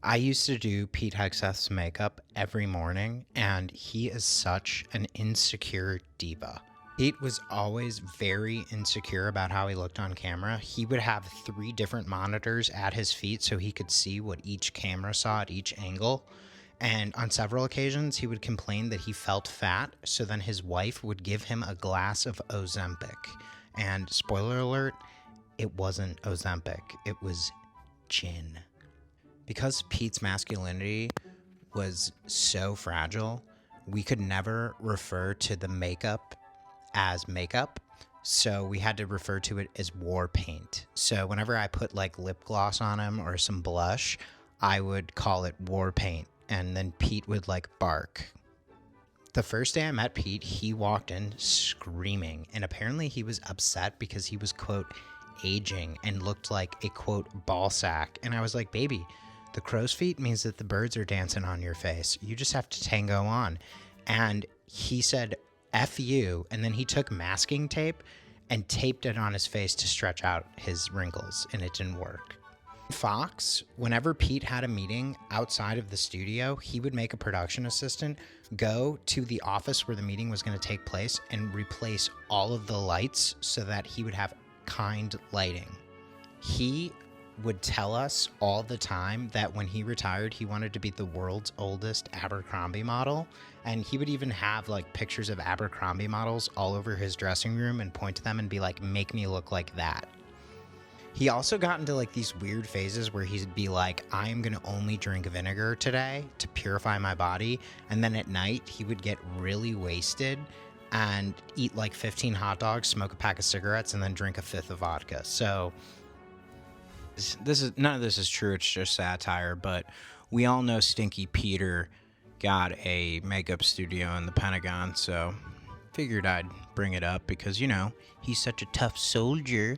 I used to do Pete Hegseth's makeup every morning, and he is such an insecure diva. Pete was always very insecure about how he looked on camera. He would have 3 different monitors at his feet so he could see what each camera saw at each angle. And on several occasions, he would complain that he felt fat, so then his wife would give him a glass of Ozempic. And spoiler alert, it wasn't Ozempic, it was gin. Because Pete's masculinity was so fragile, we could never refer to the makeup as makeup. So we had to refer to it as war paint. So whenever I put like lip gloss on him or some blush, I would call it war paint. And then Pete would like bark. The first day I met Pete, he walked in screaming. And apparently he was upset because he was, quote, aging and looked like a, quote, ball sack. And I was like, baby, the crow's feet means that the birds are dancing on your face. You just have to tango on. And he said, F you. And then he took masking tape and taped it on his face to stretch out his wrinkles. And it didn't work. Fox, whenever Pete had a meeting outside of the studio, he would make a production assistant go to the office where the meeting was going to take place and replace all of the lights so that he would have kind lighting. He would tell us all the time that when he retired, he wanted to be the world's oldest Abercrombie model. And he would even have like pictures of Abercrombie models all over his dressing room and point to them and be like, make me look like that. He also got into like these weird phases where he'd be like, I am going to only drink vinegar today to purify my body. And then at night he would get really wasted and eat like 15 hot dogs, smoke a pack of cigarettes, and then drink a fifth of vodka. So this is none of this is true. It's just satire, but we all know Stinky Peter got a makeup studio in the Pentagon. So figured I'd bring it up because, you know, he's such a tough soldier.